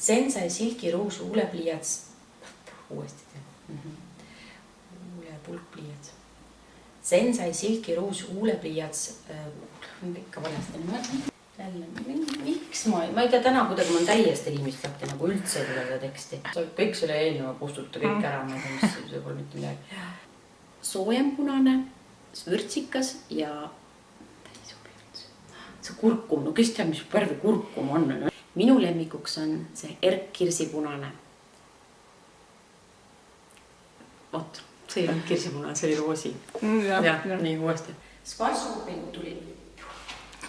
Sensai silkiruus huulepliiats. Uuesti teeme. Huulepulkpliiats. Sensai silkiruus huulepliiats. Ikka valesti. Miks ma ei tea täna kuidagi ma on täiesti liimist lahti, nagu üldse ei tule seda teksti. Kõik selle eelneva kustuta kõik ära, ma ei tea, mis see pole mitte midagi. Soojempunane, vürtsikas ja see kurkum, no kes teab, mis värvi kurkum on. Minu lemmikuks on see erkkirsipunane. Vot, see ei olnud kirsipunane, see oli roosi. Ja, nii uuesti. Svarsruping tuli.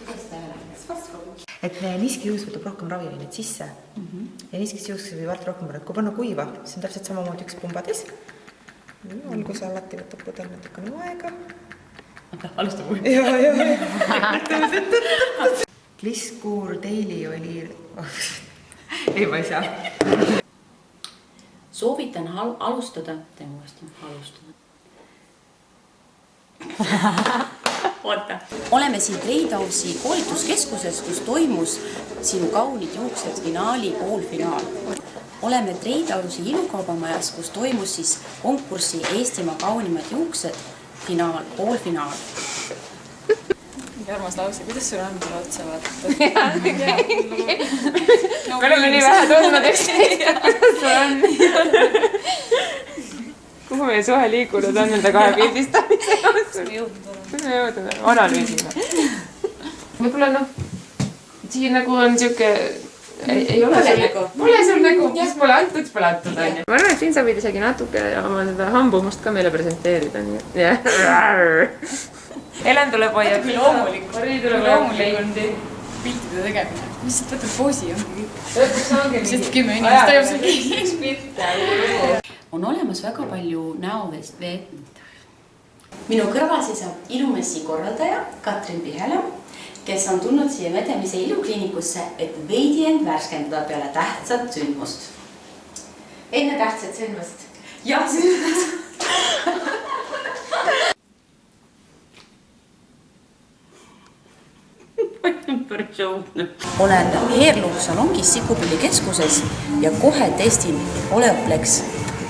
Kuidas ta jälle? Et niskijuus võtab rohkem raviaineid sisse ja niskisjuus või vart rohkem, et kui panna kuiva, siis on täpselt samamoodi üks pumbades. Alguse alati võtab põdel natukene aega. Alusta kui. Gliskuur teili oli... Ei, ma ei saa. Soovitan alustada. Teeme uuesti. Alustada. Oota. Oleme siin Treidausi koolituskeskuses, kus toimus Sinu kaunid juuksed finaali poolfinaal. Oleme Treidausi ilukaubamajas, kus toimus siis konkurssi Eestimaa kaunimad juuksed finaal, poolfinaal. Armas lause, kuidas sul on mulle otsa vaadata? Me oleme nii vähe tundnud üksteist, kuidas sul on. Kuhu meie suhe liikunud on nende kahe pildistamise jooksul? Kus me jõudnud oleme? Analüüsime. Võib-olla siin nagu on siuke... Ei ole sul nägu. Pole sul nägu, mis pole antud. Ma arvan, et siin sa võid isegi natuke oma seda hambumust ka meile presenteerida. Helen tuleb hoiab. Mari tuleb hoiab. Piltide tegemine. Mis siit võtab poosi on? Sest 10 inimest tajub sul on olemas väga palju näovest. Minu kõrval seisab ilumessi korraldaja Katrin Pihela, kes on tulnud siia Medemise ilukliinikusse, et veidi end värskendada peale tähtsat sündmust. Enne tähtsat sündmust. Jah, sündmust. Olen Heerlu salongis Sikupilli keskuses ja kohe testin Oleoplex.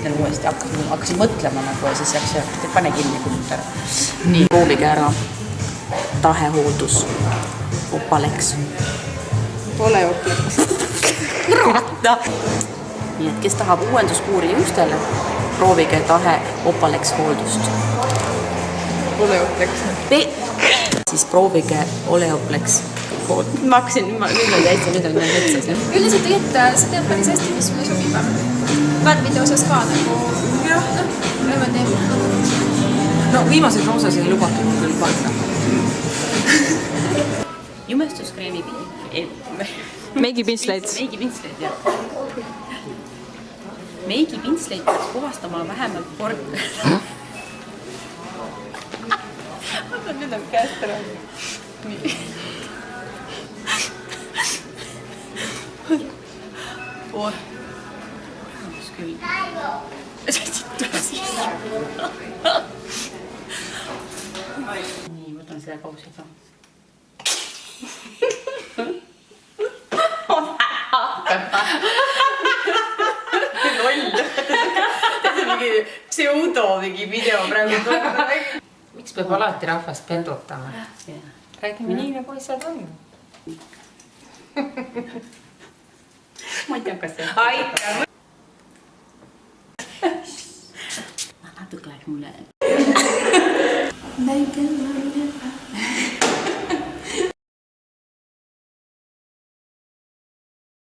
Ütlen uuesti, hakkasin mõtlema nagu ja siis läks ja pane kinni kummut ära. Nii, proovige ära tahehooldus. Opalex. Oleoplex. Rata! Nii, et kes tahab uuenduskuuri juustele, proovige tahe Opalex hooldust. Oleoplex. Siis proovige Oleoplex. Ma hakkasin, nüüd on täitsa, nüüd on metsas. Üldiselt tegelikult sa tead päris hästi, mis sulle sobib. Värvide osas ka nagu... Jah, niimoodi. No viimaseid roosas ei lubatud küll panna. Jumestuskreemi... Meigipinsleid. Meigipinsleid, jah. Meigipinsleid peaks puhastama vähemalt kord. Vaata, nüüd on käest ära. Nii. Oh. Küll. Nii, võtan seda kausi ka. Loll. Teise mingi pseudo mingi video praegu. Miks peab alati rahvast pendutama? Räägime nii, nagu asjad on. Ma ei tea, kas see... Aitäh! Natuke läheks mulle... Väike